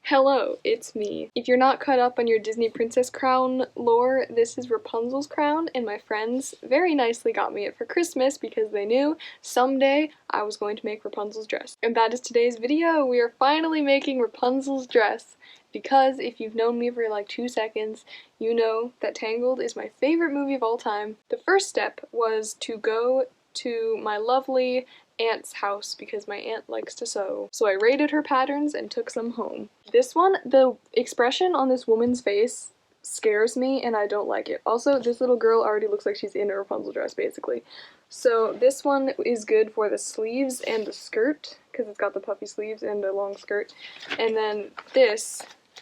Hello, it's me. If you're not caught up on your Disney Princess crown lore, this is Rapunzel's crown, and my friends very nicely got me it for Christmas because they knew someday I was going to make Rapunzel's dress. And that is today's video. We are finally making Rapunzel's dress. Because if you've known me for like 2 seconds, you know that Tangled is my favorite movie of all time. The first step was to go to my lovely aunt's house because my aunt likes to sew. So I raided her patterns and took some home. This one, the expression on this woman's face scares me and I don't like it. Also, this little girl already looks like she's in a Rapunzel dress basically. So this one is good for the sleeves and the skirt because it's got the puffy sleeves and a long skirt. And then this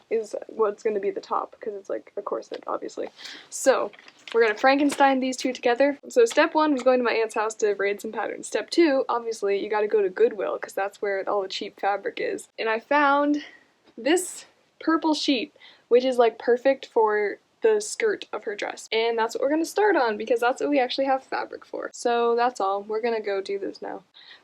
is what's going to be the top because it's like a corset obviously. So we're going to Frankenstein these two together. So step 1 was going to my aunt's house to raid some patterns. Step 2, obviously, you got to go to Goodwill because that's where all the cheap fabric is. And I found this purple sheet, which is like perfect for the skirt of her dress. And that's what we're going to start on because that's what we actually have fabric for. So that's all. We're going to go do this now.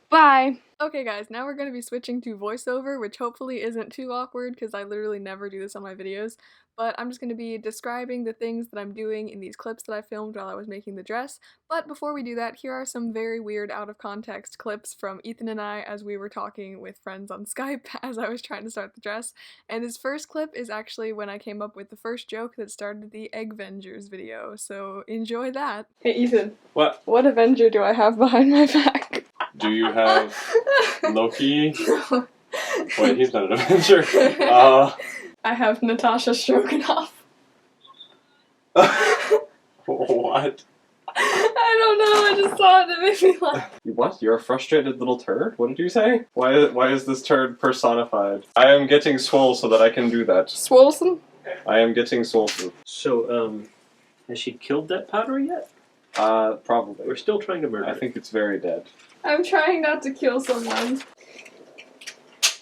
Bye! Okay guys, now we're going to be switching to voiceover, which hopefully isn't too awkward because I literally never do this on my videos. But I'm just going to be describing the things that I'm doing in these clips that I filmed while I was making the dress. But before we do that, here are some very weird out-of-context clips from Ethan and I as we were talking with friends on Skype as I was trying to start the dress. And this first clip is actually when I came up with the first joke that started the Eggvengers video, so enjoy that. Hey Ethan. What? What Avenger do I have behind my back? Do you have Loki? Wait, he's not an Avenger. I have Natasha Stroganoff. What? I don't know, I just saw it and it made me laugh. What? You're a frustrated little turd? What did you say? Why is this turd personified? I am getting swole so that I can do that. Swolson? I am getting swollen. So, has she killed that powder yet? Probably. We're still trying to murder I it. think it's very dead. I'm trying not to kill someone.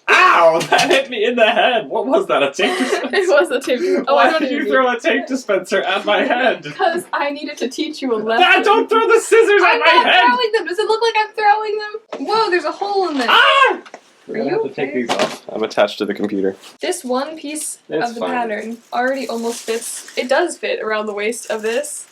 Ow! That hit me in the head! What was that, a tape dispenser? It was a tape dispenser. Oh, Why did you throw a tape dispenser at my head? Because I needed to teach you a lesson. Don't throw the scissors at my head! I'm not throwing them! Does it look like I'm throwing them? Whoa, there's a hole in there. Ah! We're Are gonna you have to take okay? these off. I'm attached to the computer. This one piece It's of the fine. pattern already almost fits. It does fit around the waist of this,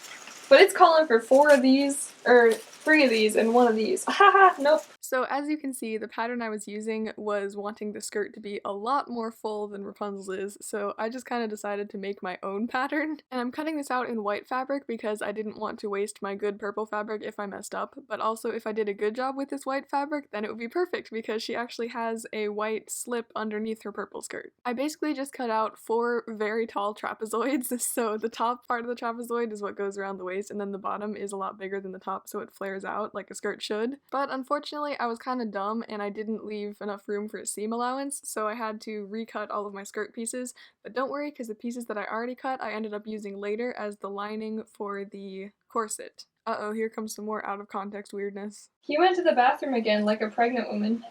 but it's calling for 4 of these, or 3 of these and 1 of these. Haha, nope. So as you can see, the pattern I was using was wanting the skirt to be a lot more full than Rapunzel's is, so I just kind of decided to make my own pattern. And I'm cutting this out in white fabric because I didn't want to waste my good purple fabric if I messed up, but also if I did a good job with this white fabric, then it would be perfect because she actually has a white slip underneath her purple skirt. I basically just cut out 4 very tall trapezoids, so the top part of the trapezoid is what goes around the waist, and then the bottom is a lot bigger than the top, so it flares out like a skirt should. But unfortunately, I was kind of dumb and I didn't leave enough room for a seam allowance, so I had to recut all of my skirt pieces. But don't worry, because the pieces that I already cut I ended up using later as the lining for the corset. Uh-oh, here comes some more out of context weirdness. He went to the bathroom again like a pregnant woman.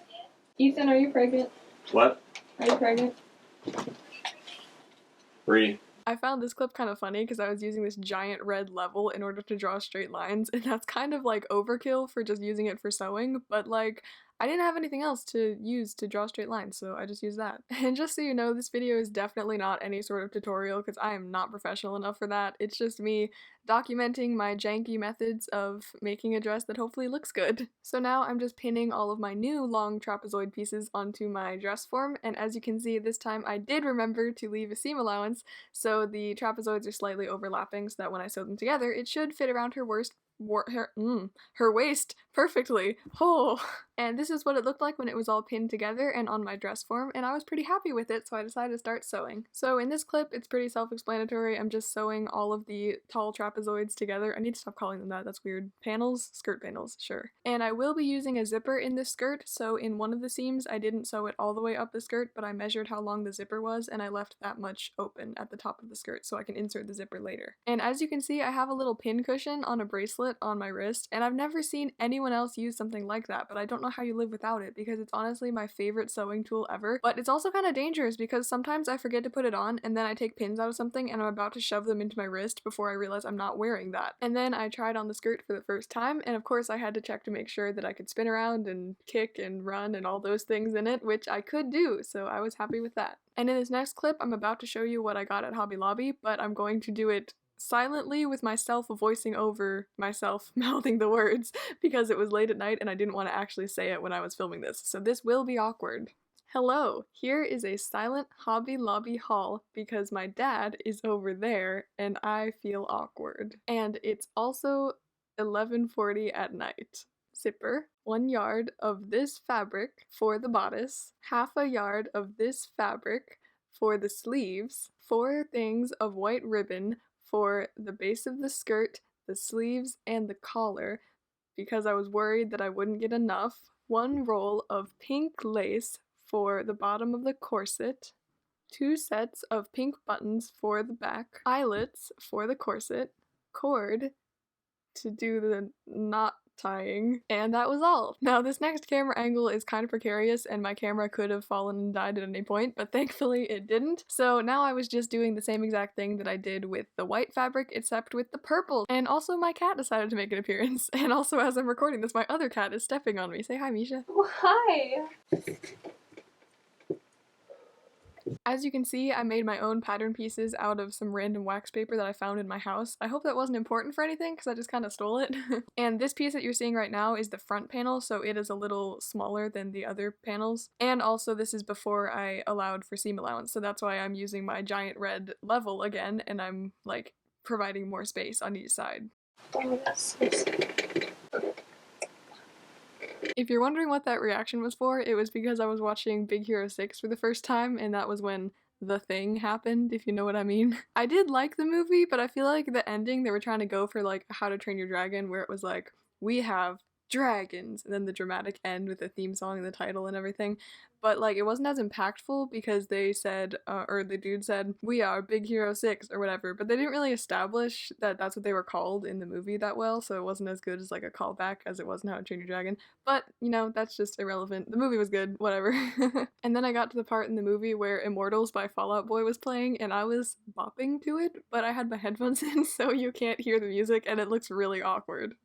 Ethan, are you pregnant? What? Are you pregnant? 3. I found this clip kind of funny because I was using this giant red level in order to draw straight lines, and that's kind of like overkill for just using it for sewing, but like, I didn't have anything else to use to draw straight lines, so I just used that. And just so you know, this video is definitely not any sort of tutorial because I am not professional enough for that. It's just me documenting my janky methods of making a dress that hopefully looks good. So now I'm just pinning all of my new long trapezoid pieces onto my dress form, and as you can see, this time I did remember to leave a seam allowance, so the trapezoids are slightly overlapping so that when I sew them together, it should fit around her her waist perfectly. Oh! And this is what it looked like when it was all pinned together and on my dress form, and I was pretty happy with it, so I decided to start sewing. So in this clip, it's pretty self-explanatory. I'm just sewing all of the tall trapezoids together. I need to stop calling them that, that's weird. Panels? Skirt panels, sure. And I will be using a zipper in this skirt, so in one of the seams, I didn't sew it all the way up the skirt, but I measured how long the zipper was, and I left that much open at the top of the skirt so I can insert the zipper later. And as you can see, I have a little pin cushion on a bracelet bracelet on my wrist, and I've never seen anyone else use something like that, but I don't know how you live without it because it's honestly my favorite sewing tool ever. But it's also kind of dangerous because sometimes I forget to put it on and then I take pins out of something and I'm about to shove them into my wrist before I realize I'm not wearing that. And then I tried on the skirt for the first time, and of course I had to check to make sure that I could spin around and kick and run and all those things in it, which I could do, so I was happy with that. And in this next clip, I'm about to show you what I got at Hobby Lobby, but I'm going to do it silently with myself voicing over myself mouthing the words because it was late at night and I didn't want to actually say it when I was filming this, so this will be awkward. Hello, here is a silent Hobby Lobby haul because my dad is over there and I feel awkward. And it's also 11:40 at night. Zipper, 1 yard of this fabric for the bodice, half a yard of this fabric for the sleeves, 4 things of white ribbon for the base of the skirt, the sleeves, and the collar, because I was worried that I wouldn't get enough, 1 roll of pink lace for the bottom of the corset, 2 sets of pink buttons for the back, eyelets for the corset, cord to do the knot tying, and that was all. Now this next camera angle is kind of precarious and my camera could have fallen and died at any point, but thankfully it didn't. So now I was just doing the same exact thing that I did with the white fabric except with the purple. And also my cat decided to make an appearance, and also as I'm recording this my other cat is stepping on me. Say hi, Misha. Oh, hi! As you can see, I made my own pattern pieces out of some random wax paper that I found in my house. I hope that wasn't important for anything because I just kind of stole it. And this piece that you're seeing right now is the front panel, so it is a little smaller than the other panels. And also this is before I allowed for seam allowance, so that's why I'm using my giant red level again and I'm like providing more space on each side. Oh, that's so sad. If you're wondering what that reaction was for, it was because I was watching Big Hero 6 for the first time, and that was when the thing happened, if you know what I mean. I did like the movie, but I feel like the ending, they were trying to go for like How to Train Your Dragon, where it was like, we have dragons, and then the dramatic end with the theme song and the title and everything. But like it wasn't as impactful because they said, or the dude said, we are Big Hero 6 or whatever, but they didn't really establish that that's what they were called in the movie that well, so it wasn't as good as like a callback as it was in How to Train Your Dragon. But, you know, that's just irrelevant. The movie was good, whatever. And then I got to the part in the movie where Immortals by Fall Out Boy was playing and I was bopping to it, but I had my headphones in so you can't hear the music and it looks really awkward.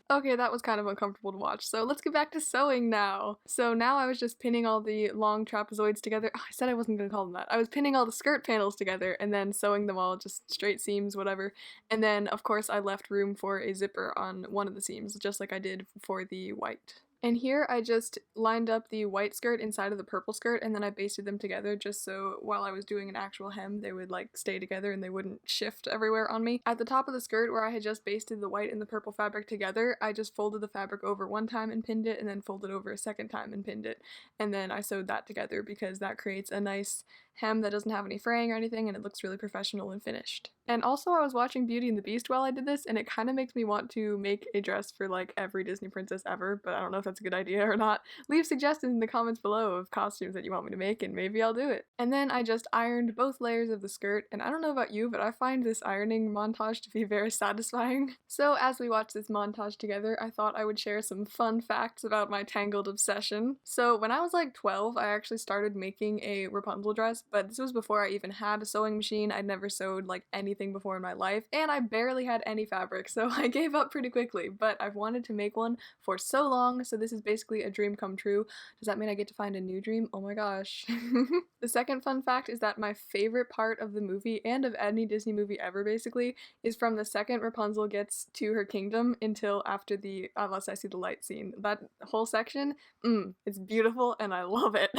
Okay, that was kind of uncomfortable to watch, so let's get back to sewing now. So now I was just pinning all the long trapezoids together. Oh, I said I wasn't gonna call them that. I was pinning all the skirt panels together and then sewing them all, just straight seams, whatever. And then, of course, I left room for a zipper on one of the seams, just like I did for the white. And here I just lined up the white skirt inside of the purple skirt and then I basted them together just so while I was doing an actual hem they would like stay together and they wouldn't shift everywhere on me. At the top of the skirt where I had just basted the white and the purple fabric together, I just folded the fabric over one time and pinned it and then folded over a second time and pinned it. And then I sewed that together because that creates a nice hem that doesn't have any fraying or anything and it looks really professional and finished. And also I was watching Beauty and the Beast while I did this and it kind of makes me want to make a dress for like every Disney princess ever, but I don't know if that's a good idea or not. Leave suggestions in the comments below of costumes that you want me to make and maybe I'll do it. And then I just ironed both layers of the skirt and I don't know about you, but I find this ironing montage to be very satisfying. So as we watch this montage together, I thought I would share some fun facts about my Tangled obsession. So when I was like 12, I actually started making a Rapunzel dress, but this was before I even had a sewing machine. I'd never sewed like anything before in my life, and I barely had any fabric, so I gave up pretty quickly, but I've wanted to make one for so long, so this is basically a dream come true. Does that mean I get to find a new dream? Oh my gosh. The second fun fact is that my favorite part of the movie, and of any Disney movie ever basically, is from the second Rapunzel gets to her kingdom until after the Unless I See the Light scene. That whole section, it's beautiful and I love it.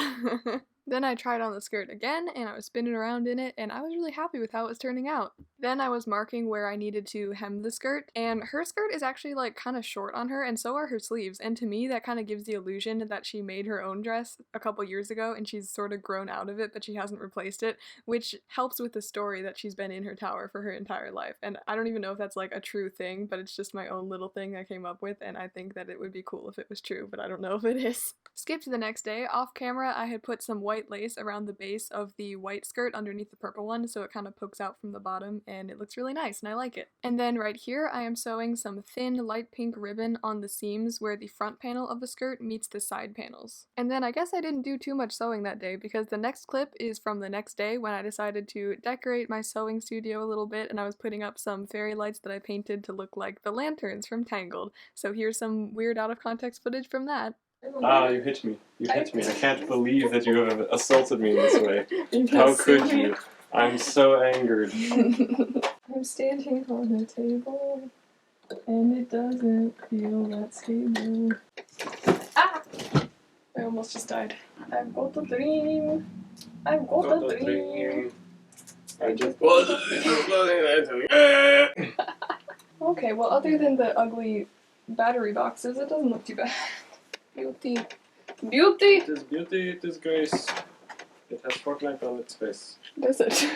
Then I tried on the skirt again and I was spinning around in it and I was really happy with how it was turning out. Then I was marking where I needed to hem the skirt, and her skirt is actually like kind of short on her and so are her sleeves, and to me that kind of gives the illusion that she made her own dress a couple years ago and she's sort of grown out of it but she hasn't replaced it, which helps with the story that she's been in her tower for her entire life. And I don't even know if that's like a true thing, but it's just my own little thing I came up with and I think that it would be cool if it was true, but I don't know if it is. Skip to the next day. Off camera I had put some white white lace around the base of the white skirt underneath the purple one, so it kind of pokes out from the bottom and it looks really nice and I like it. And then right here I am sewing some thin light pink ribbon on the seams where the front panel of the skirt meets the side panels. And then I guess I didn't do too much sewing that day because the next clip is from the next day when I decided to decorate my sewing studio a little bit and I was putting up some fairy lights that I painted to look like the lanterns from Tangled. So here's some weird out of context footage from that. Ah, you hit me. You hit me. I can't believe that you have assaulted me in this way. How could you? I'm so angered. I'm standing on a table, and it doesn't feel that stable. Ah! I almost just died. I've got a dream. I've got a dream. I just Okay, well, other than the ugly battery boxes, it doesn't look too bad. Beauty. Beauty! It is beauty, it is grace. It has Fortnite on its face. Does it?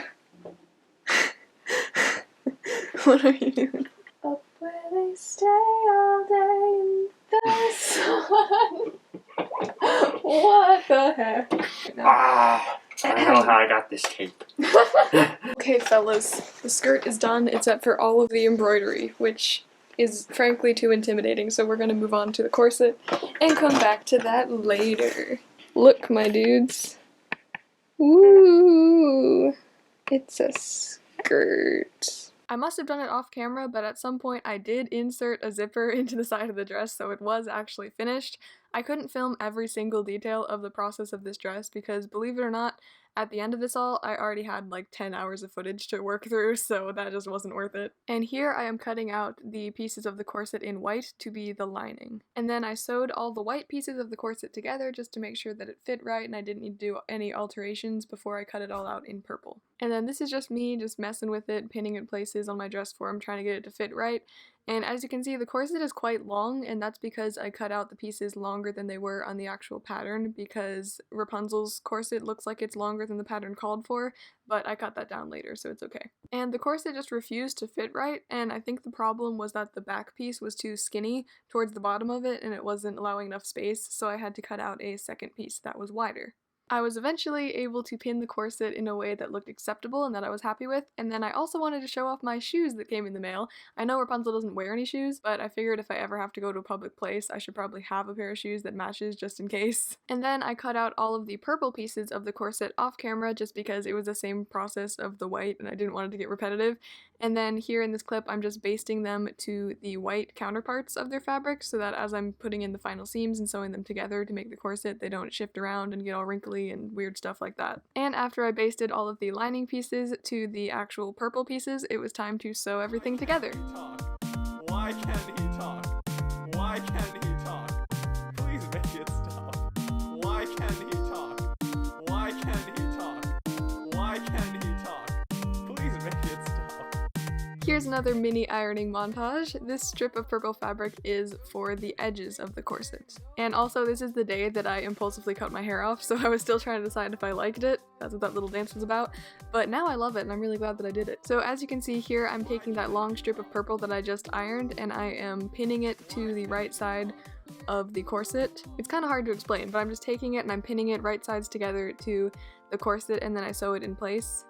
What are you doing? Up where they stay all day in the sun. What the heck? Ah! I know how I got this tape. Okay, fellas, the skirt is done except for all of the embroidery, which is frankly too intimidating, so we're gonna move on to the corset and come back to that later. Look, my dudes. Ooh, it's a skirt. I must have done it off camera, but at some point I did insert a zipper into the side of the dress, so it was actually finished. I couldn't film every single detail of the process of this dress because, believe it or not, at the end of this all, I already had like 10 hours of footage to work through, so that just wasn't worth it. And here I am cutting out the pieces of the corset in white to be the lining. And then I sewed all the white pieces of the corset together just to make sure that it fit right and I didn't need to do any alterations before I cut it all out in purple. And then this is just me just messing with it, pinning it places on my dress form, trying to get it to fit right. And as you can see, the corset is quite long, and that's because I cut out the pieces longer than they were on the actual pattern, because Rapunzel's corset looks like it's longer than the pattern called for, but I cut that down later, so it's okay. And the corset just refused to fit right, and I think the problem was that the back piece was too skinny towards the bottom of it, and it wasn't allowing enough space, so I had to cut out a second piece that was wider. I was eventually able to pin the corset in a way that looked acceptable and that I was happy with, and then I also wanted to show off my shoes that came in the mail. I know Rapunzel doesn't wear any shoes, but I figured if I ever have to go to a public place, I should probably have a pair of shoes that matches just in case. And then I cut out all of the purple pieces of the corset off camera just because it was the same process of the white and I didn't want it to get repetitive. And then here in this clip, I'm just basting them to the white counterparts of their fabric so that as I'm putting in the final seams and sewing them together to make the corset, they don't shift around and get all wrinkly and weird stuff like that. And after I basted all of the lining pieces to the actual purple pieces, it was time to sew everything together. Why can't he talk? Why can't he talk? Please make it stop. Why can't he talk? Why can't he talk? Why can't he talk? Please make it stop. Here's another mini ironing montage. This strip of purple fabric is for the edges of the corset. And also this is the day that I impulsively cut my hair off, so I was still trying to decide if I liked it. That's what that little dance was about. But now I love it and I'm really glad that I did it. So as you can see here, I'm taking that long strip of purple that I just ironed and I am pinning it to the right side of the corset. It's kind of hard to explain, but I'm just taking it and I'm pinning it right sides together to the corset and then I sew it in place.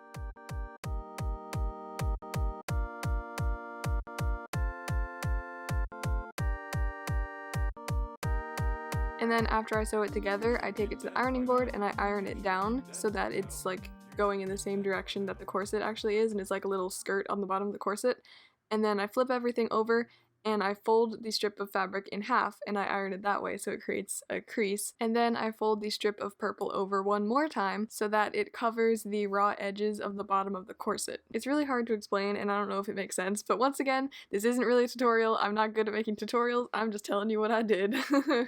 And then after I sew it together, I take it to the ironing board and I iron it down so that it's like going in the same direction that the corset actually is, and it's like a little skirt on the bottom of the corset. And then I flip everything over and I fold the strip of fabric in half and I iron it that way so it creates a crease. And then I fold the strip of purple over one more time so that it covers the raw edges of the bottom of the corset. It's really hard to explain and I don't know if it makes sense, but once again, this isn't really a tutorial. I'm not good at making tutorials. I'm just telling you what I did.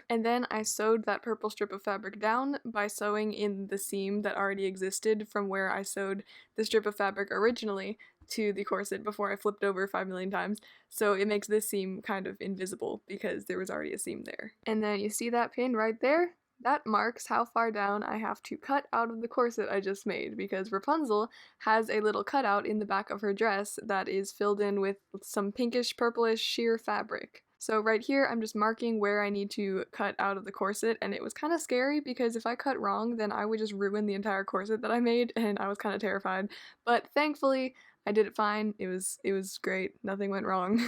And then I sewed that purple strip of fabric down by sewing in the seam that already existed from where I sewed the strip of fabric originally to the corset before I flipped over 5 million times, so it makes this seam kind of invisible because there was already a seam there. And then you see that pin right there? That marks how far down I have to cut out of the corset I just made, because Rapunzel has a little cutout in the back of her dress that is filled in with some pinkish purplish sheer fabric. So right here, I'm just marking where I need to cut out of the corset, and it was kind of scary because if I cut wrong, then I would just ruin the entire corset that I made, and I was kind of terrified. But thankfully, I did it fine. It was great. Nothing went wrong.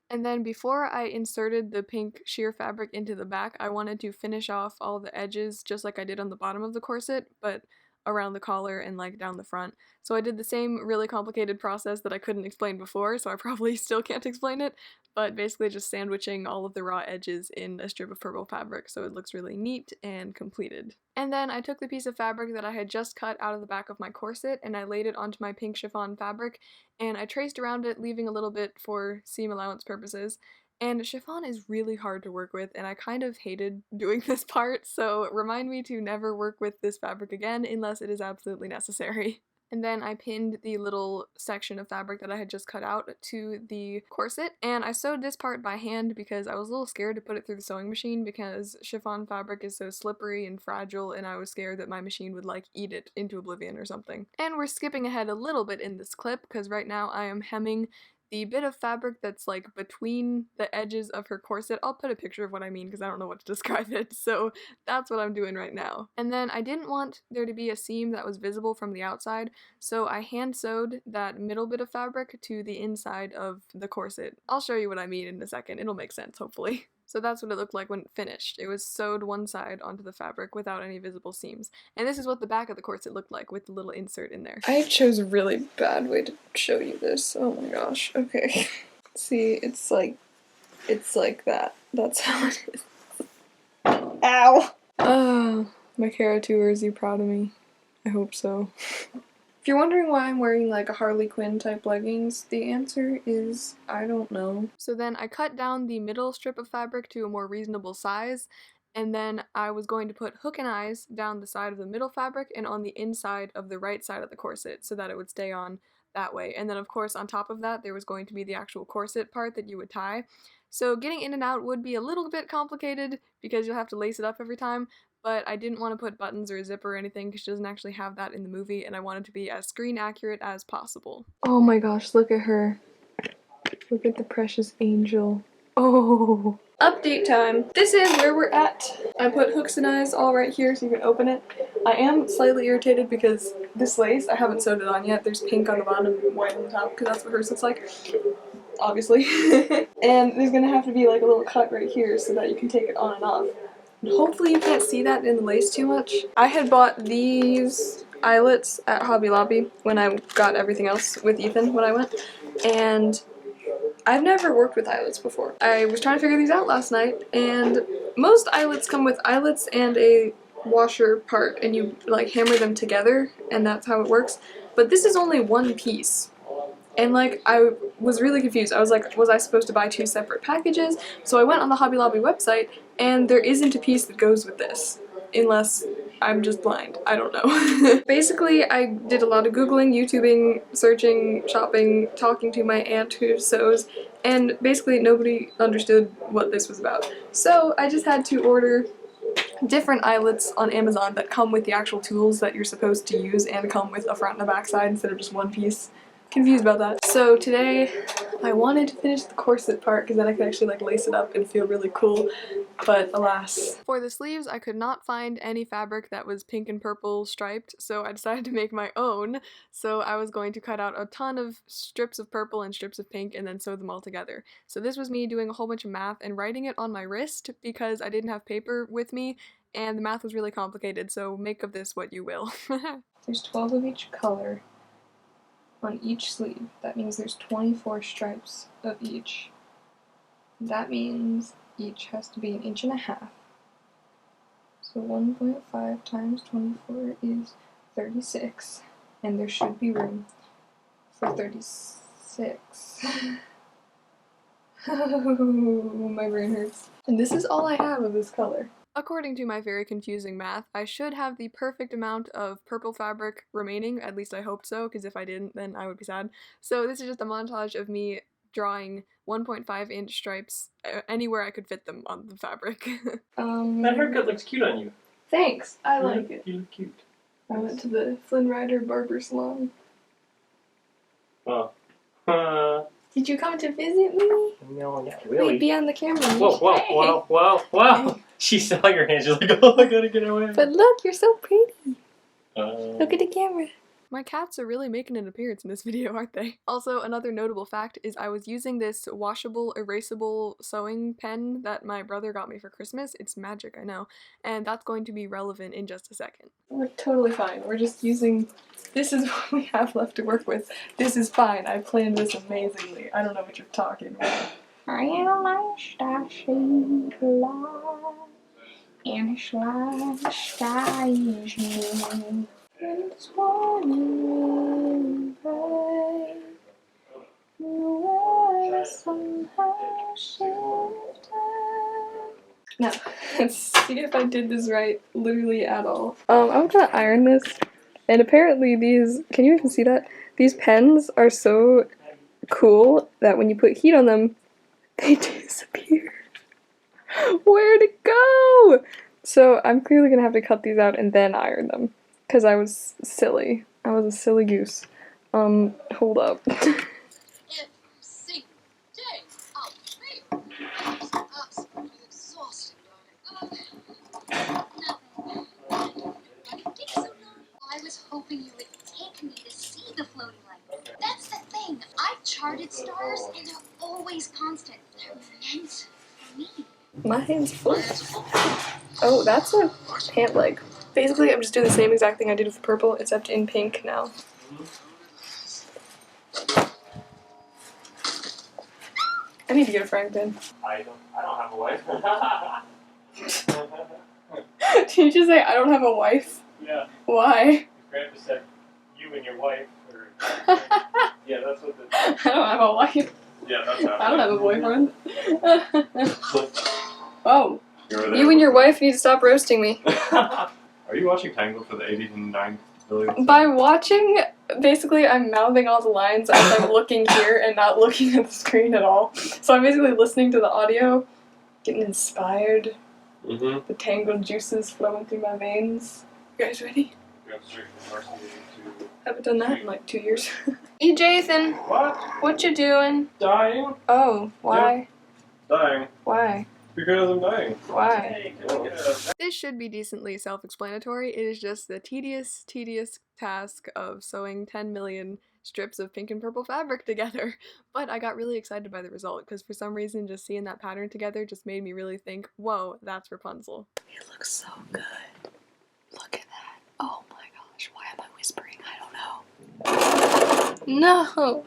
And then before I inserted the pink sheer fabric into the back, I wanted to finish off all the edges just like I did on the bottom of the corset, but around the collar and like down the front. So I did the same really complicated process that I couldn't explain before, so I probably still can't explain it, but basically just sandwiching all of the raw edges in a strip of purple fabric so it looks really neat and completed. And then I took the piece of fabric that I had just cut out of the back of my corset and I laid it onto my pink chiffon fabric, and I traced around it, leaving a little bit for seam allowance purposes. And chiffon is really hard to work with, and I kind of hated doing this part, so remind me to never work with this fabric again unless it is absolutely necessary. And then I pinned the little section of fabric that I had just cut out to the corset, and I sewed this part by hand because I was a little scared to put it through the sewing machine because chiffon fabric is so slippery and fragile, and I was scared that my machine would like eat it into oblivion or something. And we're skipping ahead a little bit in this clip because right now I am hemming the bit of fabric that's like between the edges of her corset. I'll put a picture of what I mean because I don't know what to describe it, so that's what I'm doing right now. And then I didn't want there to be a seam that was visible from the outside, so I hand sewed that middle bit of fabric to the inside of the corset. I'll show you what I mean in a second, it'll make sense hopefully. So that's what it looked like when it finished. It was sewed one side onto the fabric without any visible seams. And this is what the back of the corset looked like with the little insert in there. I chose a really bad way to show you this. Oh my gosh. Okay. See, it's like that. That's how it is. Ow! Oh, my Cara tour, is you proud of me? I hope so. If you're wondering why I'm wearing like a Harley Quinn type leggings, the answer is I don't know. So then I cut down the middle strip of fabric to a more reasonable size, and then I was going to put hook and eyes down the side of the middle fabric and on the inside of the right side of the corset so that it would stay on that way. And then of course on top of that there was going to be the actual corset part that you would tie. So getting in and out would be a little bit complicated because you'll have to lace it up every time, but I didn't want to put buttons or a zipper or anything because she doesn't actually have that in the movie, and I wanted to be as screen accurate as possible. Oh my gosh, look at her. Look at the precious angel. Oh. Update time. This is where we're at. I put hooks and eyes all right here so you can open it. I am slightly irritated because this lace, I haven't sewed it on yet. There's pink on the bottom and white on the top because that's what hers looks like. Obviously. And there's gonna have to be like a little cut right here so that you can take it on and off. Hopefully you can't see that in the lace too much. I had bought these eyelets at Hobby Lobby when I got everything else with Ethan when I went, and I've never worked with eyelets before. I was trying to figure these out last night, and most eyelets come with eyelets and a washer part, and you like hammer them together, and that's how it works. But this is only one piece. And like, I was really confused. I was like, was I supposed to buy two separate packages? So I went on the Hobby Lobby website, and there isn't a piece that goes with this. Unless I'm just blind. I don't know. Basically, I did a lot of Googling, YouTubing, searching, shopping, talking to my aunt who sews, and basically nobody understood what this was about. So I just had to order different eyelets on Amazon that come with the actual tools that you're supposed to use and come with a front and a back side instead of just one piece. Confused about that. So today I wanted to finish the corset part because then I could actually like lace it up and feel really cool, but alas. For the sleeves I could not find any fabric that was pink and purple striped, so I decided to make my own. So I was going to cut out a ton of strips of purple and strips of pink and then sew them all together. So this was me doing a whole bunch of math and writing it on my wrist because I didn't have paper with me and the math was really complicated, so make of this what you will. There's 12 of each color on each sleeve. That means there's 24 stripes of each. That means each has to be 1.5 inches. So 1.5 times 24 is 36, and there should be room for 36. Oh, my brain hurts. And this is all I have of this color. According to my very confusing math, I should have the perfect amount of purple fabric remaining, at least I hoped so, because if I didn't, then I would be sad. So this is just a montage of me drawing 1.5-inch stripes anywhere I could fit them on the fabric. That haircut looks cute on you. Thanks, I like it. You look cute. I went to the Flynn Rider barber salon. Oh. Did you come to visit me? No, not Wait, really. be on the camera. Whoa, whoa, Hey. whoa, whoa, whoa! She saw your hand. She's like, oh, I gotta get away. But look, you're so pretty. Look at Um, the camera. My cats are really making an appearance in this video, aren't they? Also, another notable fact is I was using this washable, erasable sewing pen that my brother got me for Christmas. It's magic, I know. And that's going to be relevant in just a second. We're totally fine. We're just using... This is what we have left to work with. This is fine. I planned this amazingly. I don't know what you're talking about. I am a station and a sky is new. And it's warm and bright. The world somehow shifted. Now, let's see if I did this right, literally at all. I'm gonna iron this, and apparently these, can you even see that? These pens are so cool that when you put heat on them, they disappear. Where'd it go? So I'm clearly gonna have to cut these out and then iron them. Because I was silly. I was a silly goose. Hold up. I was hoping you would take me to see the floating light. That's the thing. I've charted stars and they're always constant. They're meant for me. My hand's full. Oh, that's a pant leg. Basically, I'm just doing the same exact thing I did with the purple, except in pink now. I need to get a frying pan. I don't have a wife. Did you just say I don't have a wife? Yeah. Why? Grandpa said you and your wife. Or... yeah, that's what the. I don't have a wife. Yeah, that's happening. I don't have a boyfriend. Oh. You and your wife need to stop roasting me. Are you watching Tangled for the 89 billion? By watching, basically I'm mouthing all the lines as I'm looking here and not looking at the screen at all. So I'm basically listening to the audio, getting inspired. Mm-hmm. The Tangled juices flowing through my veins. You guys ready? Haven't done that in like 2 years. Hey Jathan, what you doing? Dying? Oh, why? Dying. Why? Because I'm dying. Why? Oh. This should be decently self-explanatory. It is just the tedious task of sewing 10 million strips of pink and purple fabric together. But I got really excited by the result because for some reason just seeing that pattern together just made me really think, whoa, that's Rapunzel. It looks so good. Look at that. Oh my gosh, why am I whispering? I don't know. No!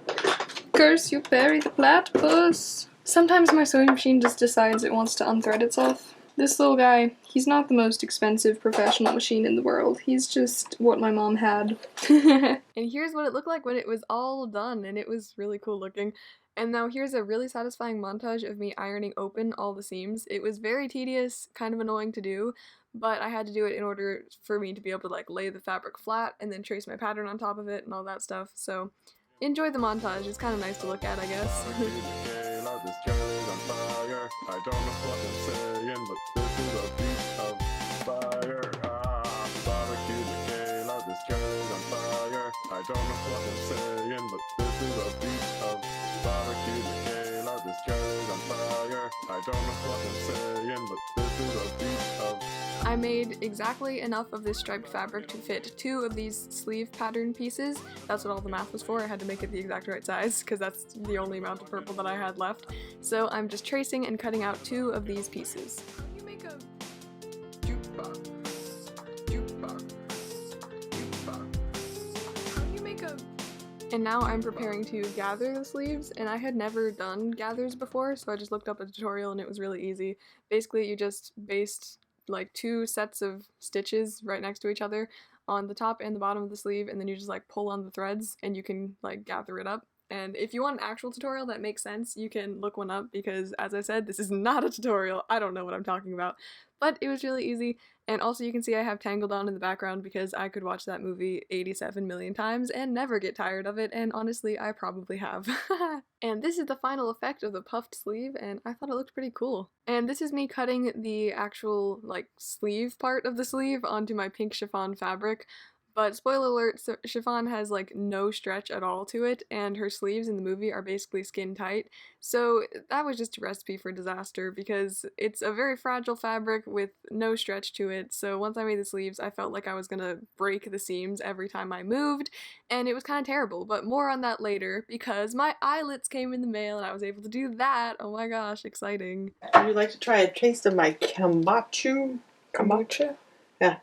Curse you, Barry the platypus! Sometimes my sewing machine just decides it wants to unthread itself. This little guy, he's not the most expensive professional machine in the world. He's just what my mom had. And here's what it looked like when it was all done, and it was really cool looking. And now here's a really satisfying montage of me ironing open all the seams. It was very tedious, kind of annoying to do, but I had to do it in order for me to be able to like lay the fabric flat and then trace my pattern on top of it and all that stuff. So enjoy the montage. It's kind of nice to look at, I guess. This church is on fire. I don't know what I'm saying, but this is a beat of fire. Barbecue Michaela, this church is on fire. I don't know what I'm saying, but this is a beat of barbecue Michaela, this church is on fire. I don't know what I'm saying, but this is a beat of. I made exactly enough of this striped fabric to fit 2 of these sleeve pattern pieces. That's what all the math was for. I had to make it the exact right size because that's the only amount of purple that I had left. So I'm just tracing and cutting out 2 of these pieces. You make a jukebox. How do you make a... And now I'm preparing to gather the sleeves, and I had never done gathers before, so I just looked up a tutorial and it was really easy. Basically, you just based like 2 sets of stitches right next to each other on the top and the bottom of the sleeve, and then you just like pull on the threads and you can like gather it up. And if you want an actual tutorial that makes sense, you can look one up because, as I said, this is not a tutorial. I don't know what I'm talking about. But it was really easy, and also you can see I have Tangled on in the background because I could watch that movie 87 million times and never get tired of it, and honestly, I probably have. And this is the final effect of the puffed sleeve, and I thought it looked pretty cool. And this is me cutting the actual, like, sleeve part of the sleeve onto my pink chiffon fabric. But spoiler alert, so chiffon has like no stretch at all to it, and her sleeves in the movie are basically skin tight. So that was just a recipe for disaster because it's a very fragile fabric with no stretch to it. So once I made the sleeves, I felt like I was gonna break the seams every time I moved, and it was kind of terrible. But more on that later because my eyelets came in the mail and I was able to do that. Oh my gosh, exciting. Would you like to try a taste of my kombucha? Kombucha? Yeah.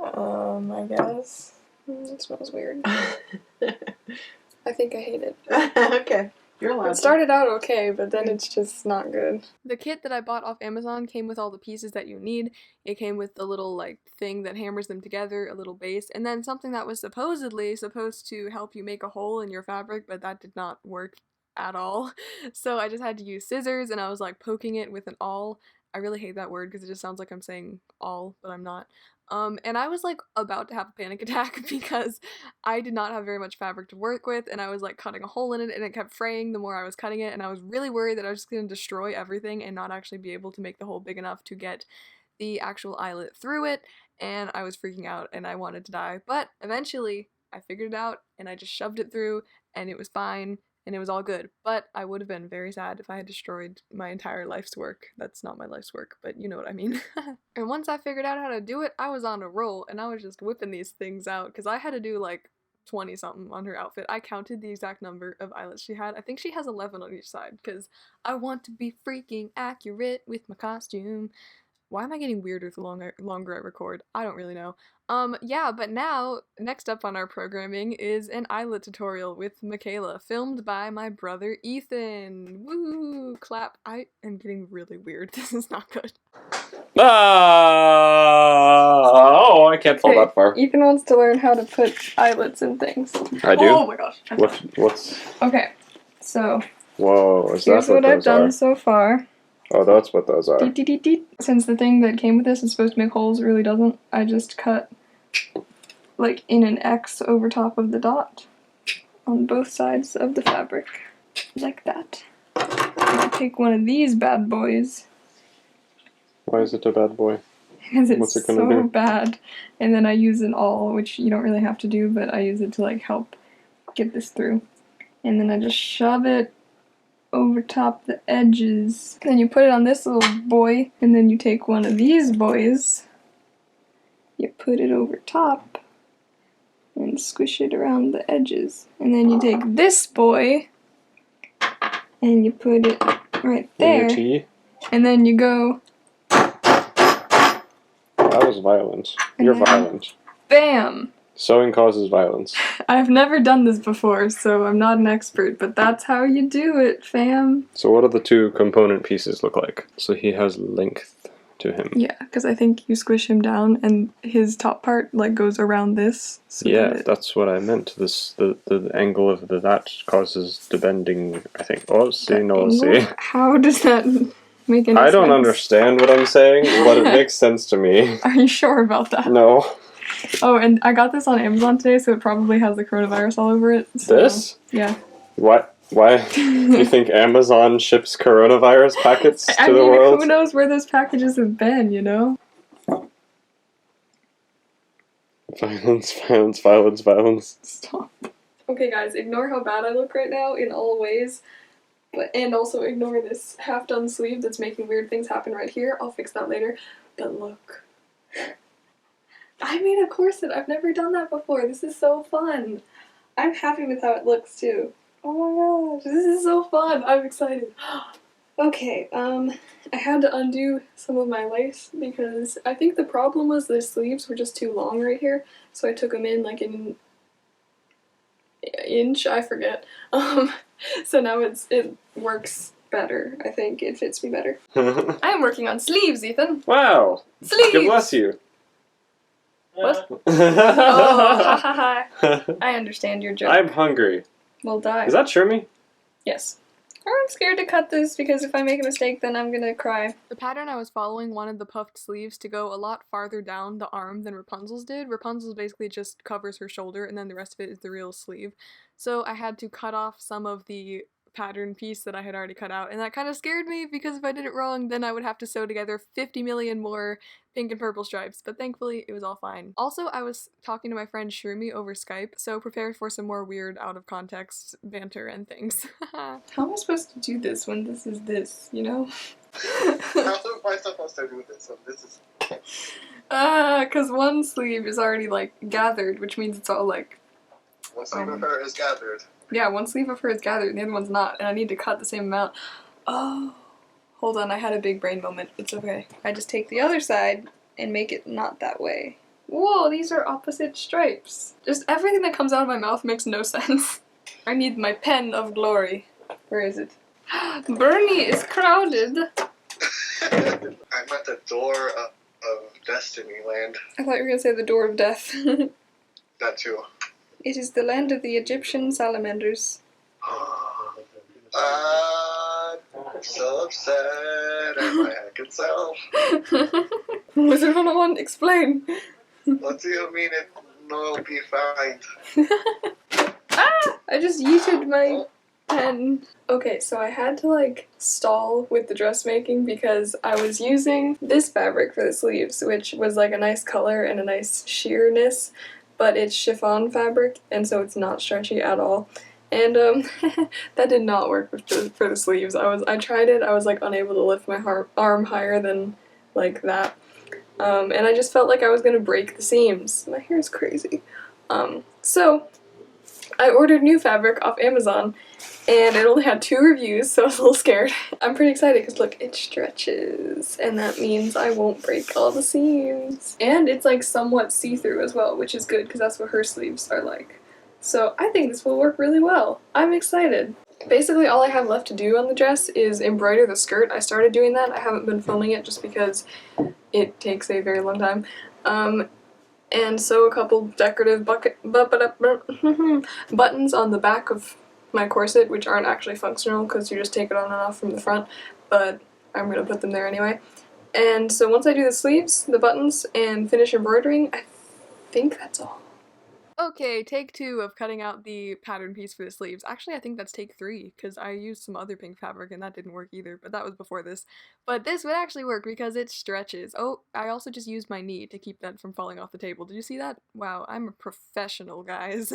I guess. It smells weird. I think I hate it. Okay. You're allowed It started out okay, but then it's just not good. The kit that I bought off Amazon came with all the pieces that you need. It came with the little like thing that hammers them together, a little base, and then something that was supposedly supposed to help you make a hole in your fabric, but that did not work at all. So I just had to use scissors and I was like poking it with an awl. I really hate that word because it just sounds like I'm saying all, but I'm not. And I was like about to have a panic attack because I did not have very much fabric to work with and I was like cutting a hole in it and it kept fraying the more I was cutting it and I was really worried that I was just going to destroy everything and not actually be able to make the hole big enough to get the actual eyelet through it, and I was freaking out and I wanted to die. But eventually I figured it out and I just shoved it through and it was fine. And it was all good, but I would have been very sad if I had destroyed my entire life's work. That's not my life's work, but you know what I mean. And once I figured out how to do it, I was on a roll, and I was just whipping these things out, because I had to do like 20-something on her outfit. I counted the exact number of eyelets she had. I think she has 11 on each side, because I want to be freaking accurate with my costume. Why am I getting weirder the longer I record? I don't really know. Yeah, but now, next up on our programming is an eyelet tutorial with Michaela, filmed by my brother Ethan. Woo! Clap. I am getting really weird. This is not good. Oh, I can't fall that far. Ethan wants to learn how to put eyelets in things. I do? Oh my gosh. What's... Okay, so Whoa, is that here's what I've done so far. Oh, that's what those are. Deet, deet, deet, deet. Since the thing that came with this is supposed to make holes, it really doesn't. I just cut like in an X over top of the dot on both sides of the fabric, like that. And I take one of these bad boys. Why is it a bad boy? Because it's What's it gonna so do? bad. And then I use an awl, which you don't really have to do, but I use it to like help get this through. And then I just shove it over top the edges. Then you put it on this little boy, and then you take one of these boys, you put it over top, and squish it around the edges. And then you take this boy, and you put it right there, and then you go... That was violent. You're violent. BAM! Sewing causes violence. I've never done this before, so I'm not an expert, but that's how you do it, fam. So what do the two component pieces look like? So he has length to him. Yeah, because I think you squish him down and his top part like goes around this. So Yeah, that's what I meant. The angle of that causes the bending, I think. Oh, see, no, see. How does that make any sense? I don't understand what I'm saying, but it makes sense to me. Are you sure about that? No. Oh, and I got this on Amazon today, so it probably has the coronavirus all over it. So, This? yeah. What? Why? You think Amazon ships coronavirus packets to the world? Who knows where those packages have been, you know? Violence, violence, violence, violence. Stop. Okay, guys, ignore how bad I look right now in all ways. And also ignore this half-done sleeve that's making weird things happen right here. I'll fix that later. But look. I made a corset. I've never done that before. This is so fun. I'm happy with how it looks too. Oh my gosh, this is so fun. I'm excited. Okay, I had to undo some of my lace because I think the problem was the sleeves were just too long right here. So I took them in like an inch, I forget. So now it works better. I think it fits me better. I am working on sleeves, Ethan. Wow. Sleeves! God bless you. What? Oh, ha ha ha. I understand your joke. I'm hungry. We'll die. Is that Shermie? Yes. I'm scared to cut this because if I make a mistake then I'm gonna cry. The pattern I was following wanted the puffed sleeves to go a lot farther down the arm than Rapunzel's did. Rapunzel's basically just covers her shoulder and then the rest of it is the real sleeve. So I had to cut off some of the pattern piece that I had already cut out, and that kind of scared me because if I did it wrong then I would have to sew together 50 million more pink and purple stripes, but thankfully it was all fine. Also, I was talking to my friend Shroomy over Skype, so prepare for some more weird out of context banter and things. How am I supposed to do this when this is this, you know? How am I supposed to do this when this is... Cause one sleeve is already like gathered, which means it's all like... One sleeve of her is gathered. Yeah, one sleeve of her is gathered and the other one's not, and I need to cut the same amount. Oh, hold on, I had a big brain moment. It's okay. I just take the other side and make it not that way. Whoa, these are opposite stripes. Just everything that comes out of my mouth makes no sense. I need my pen of glory. Where is it? Bernie is crowded. I'm at the door of Destiny Land. I thought you were gonna say the door of death. That too. It is the land of the Egyptian salamanders. I'm so upset at my hacking self. Wizard 101, explain. What do you mean it will be fine? Ah! I just yeeted my pen. Okay, so I had to like stall with the dressmaking because I was using this fabric for the sleeves, which was like a nice color and a nice sheerness, but it's chiffon fabric and so it's not stretchy at all. And that did not work for the sleeves. I tried it, I was like unable to lift my arm higher than like that. And I just felt like I was gonna break the seams. My hair is crazy. So I ordered new fabric off Amazon and it only had 2 reviews, so I was a little scared. I'm pretty excited because look, it stretches and that means I won't break all the seams. And it's like somewhat see-through as well, which is good because that's what her sleeves are like. So I think this will work really well. I'm excited. Basically all I have left to do on the dress is embroider the skirt. I started doing that. I haven't been filming it just because it takes a very long time. And sew a couple decorative buttons on the back of my corset, which aren't actually functional because you just take it on and off from the front, but I'm going to put them there anyway. And so once I do the sleeves, the buttons, and finish embroidering, I think that's all. Okay, take 2 of cutting out the pattern piece for the sleeves. Actually, I think that's take 3, because I used some other pink fabric and that didn't work either, but that was before this. But this would actually work because it stretches. Oh, I also just used my knee to keep that from falling off the table. Did you see that? Wow, I'm a professional, guys.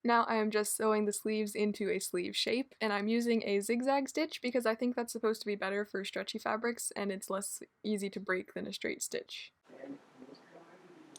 Now I am just sewing the sleeves into a sleeve shape, and I'm using a zigzag stitch because I think that's supposed to be better for stretchy fabrics, and it's less easy to break than a straight stitch.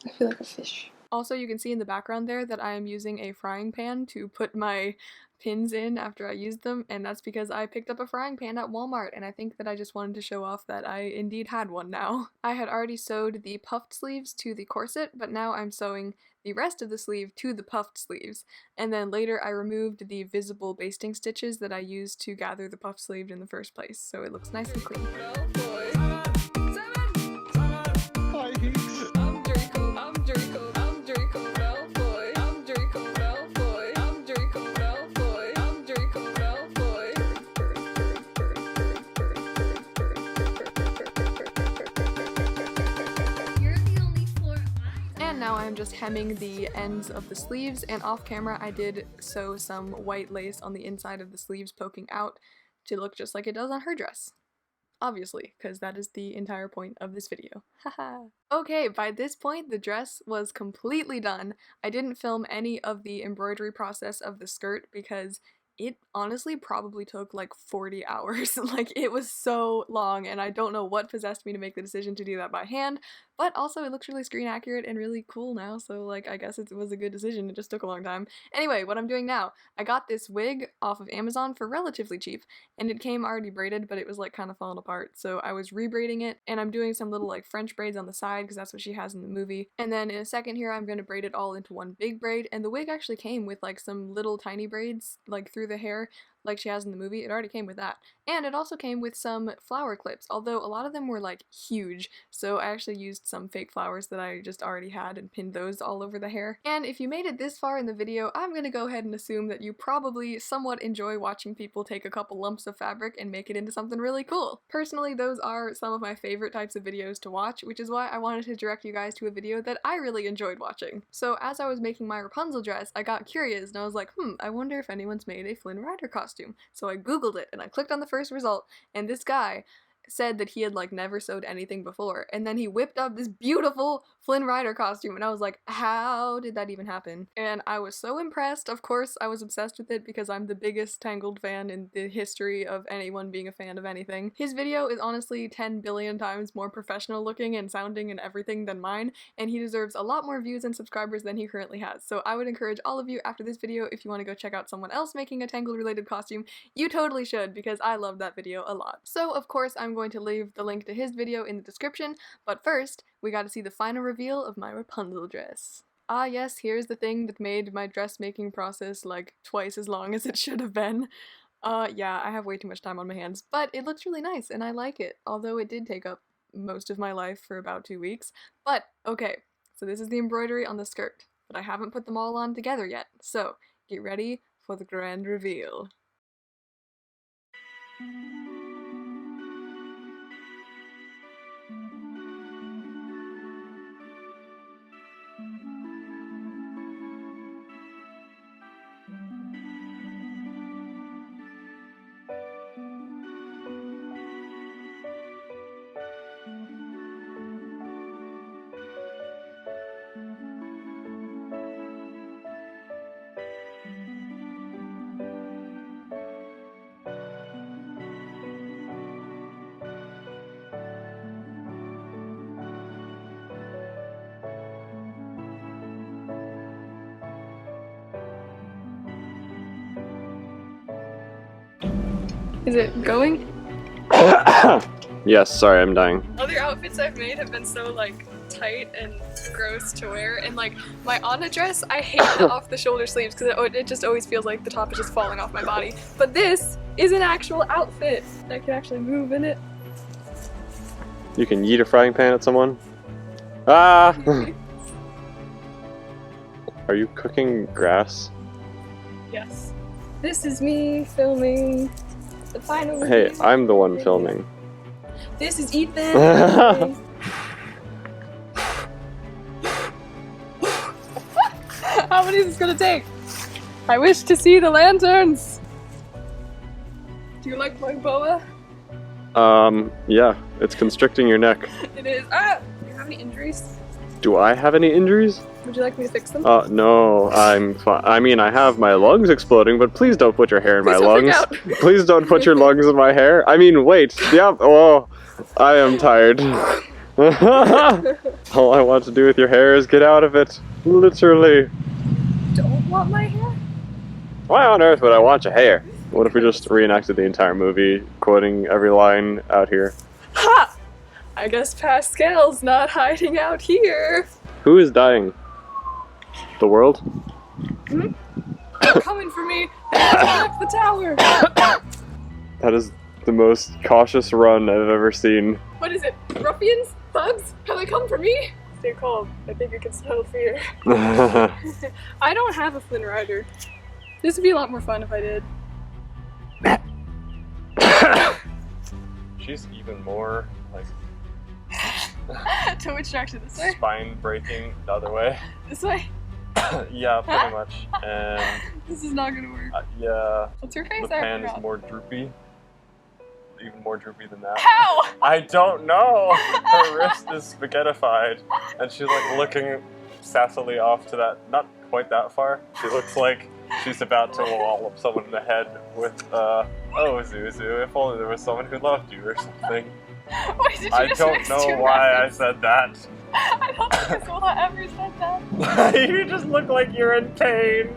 I feel like a fish. Also, you can see in the background there that I am using a frying pan to put my pins in after I used them, and that's because I picked up a frying pan at Walmart, and I think that I just wanted to show off that I indeed had one now. I had already sewed the puffed sleeves to the corset, but now I'm sewing the rest of the sleeve to the puffed sleeves, and then later I removed the visible basting stitches that I used to gather the puffed sleeve in the first place, so it looks nice and clean. Now I'm just hemming the ends of the sleeves, and off camera I did sew some white lace on the inside of the sleeves poking out to look just like it does on her dress. Obviously, because that is the entire point of this video. Haha. Okay, by this point the dress was completely done. I didn't film any of the embroidery process of the skirt because it honestly probably took like 40 hours. Like, it was so long, and I don't know what possessed me to make the decision to do that by hand, but also it looks really screen accurate and really cool now, so like I guess it was a good decision. It just took a long time. Anyway, what I'm doing now, I got this wig off of Amazon for relatively cheap, and it came already braided, but it was like kind of falling apart, so I was rebraiding it, and I'm doing some little like French braids on the side because that's what she has in the movie. And then in a second here I'm going to braid it all into one big braid, and the wig actually came with like some little tiny braids like through the hair like she has in the movie. It already came with that. And it also came with some flower clips, although a lot of them were like huge, so I actually used some fake flowers that I just already had and pinned those all over the hair. And if you made it this far in the video, I'm gonna go ahead and assume that you probably somewhat enjoy watching people take a couple lumps of fabric and make it into something really cool. Personally, those are some of my favorite types of videos to watch, which is why I wanted to direct you guys to a video that I really enjoyed watching. So as I was making my Rapunzel dress, I got curious and I was like, I wonder if anyone's made a Flynn Rider costume. So I googled it and I clicked on the first result, and this guy said that he had like never sewed anything before, and then he whipped up this beautiful Flynn Rider costume, and I was like, how did that even happen? And I was so impressed. Of course I was obsessed with it because I'm the biggest Tangled fan in the history of anyone being a fan of anything. His video is honestly 10 billion times more professional looking and sounding and everything than mine, and he deserves a lot more views and subscribers than he currently has. So I would encourage all of you after this video, if you want to go check out someone else making a Tangled related costume, you totally should, because I love that video a lot. So of course I'm going to leave the link to his video in the description, but first we got to see the final reveal of my Rapunzel dress. Ah yes, here's the thing that made my dressmaking process like twice as long as it should have been. Yeah, I have way too much time on my hands, but it looks really nice and I like it, although it did take up most of my life for about 2 weeks. But okay, so this is the embroidery on the skirt, but I haven't put them all on together yet, so get ready for the grand reveal. Is it going? Yes, sorry, I'm dying. Other outfits I've made have been so like tight and gross to wear, and like my Anna dress, I hate the off the shoulder sleeves because it just always feels like the top is just falling off my body. But this is an actual outfit that can actually move in it. You can yeet a frying pan at someone? Ah! Are you cooking grass? Yes. This is me filming the final Hey, review. I'm the one filming. This is Ethan. How many is this gonna take? I wish to see the lanterns. Do you like my boa? Yeah, it's constricting your neck. It is. Ah! Do you have any injuries? Do I have any injuries? Would you like me to fix them? No, I'm fine. I mean, I have my lungs exploding, but please don't put your hair in my lungs. Please don't put your lungs in my hair. I mean, wait. Yep. Oh, I am tired. All I want to do with your hair is get out of it. Literally. Don't want my hair? Why on earth would I want your hair? What if we just reenacted the entire movie, quoting every line out here? Ha! I guess Pascal's not hiding out here. Who is dying? The world? Hmm? They're coming for me. They have to the tower. That is the most cautious run I've ever seen. What is it? Ruffians? Thugs? Have they come for me? Stay calm. I think I can smell fear. I don't have a Flynn Rider. This would be a lot more fun if I did. She's even more like To which direction? This way? spine breaking the other way. This way? Yeah, pretty much. And This is not gonna work. yeah, What's your face? the I pan is forgot. more droopy. Even more droopy than that. How? I don't know! Her wrist is spaghettified, and she's like looking sassily off to that, not quite that far. She looks like she's about to wallop someone in the head with, oh Zuzu, if only there was someone who loved you or something. Wait, did you I just don't mix know two why I rabbits? said that. I don't think Isola ever said that. You just look like you're in pain.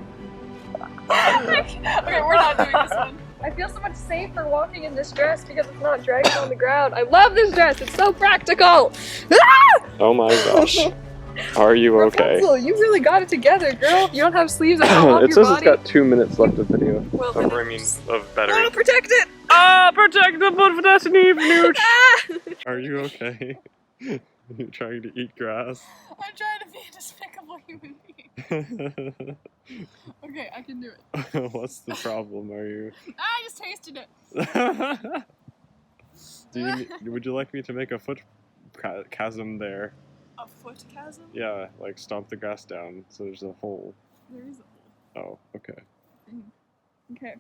Okay, we're not doing this one. I feel so much safer walking in this dress because it's not dragging on the ground. I love this dress. It's so practical. Ah! Oh my gosh. Are you okay? Rapunzel, you really got it together, girl. You don't have sleeves that fall off It your says body. it's got 2 minutes left of video. Well, Of, then I mean, of battery. oh, protect it! Ah, protect the butt of destiny, Newt! Ah! Are you okay? You're trying to eat grass. I'm trying to be a despicable human being. Okay, I can do it. What's the problem? Are you? I just tasted it. Would you like me to make a foot chasm there? A foot chasm? Yeah, like stomp the grass down so there's a hole. There is a hole. Oh, okay. Okay.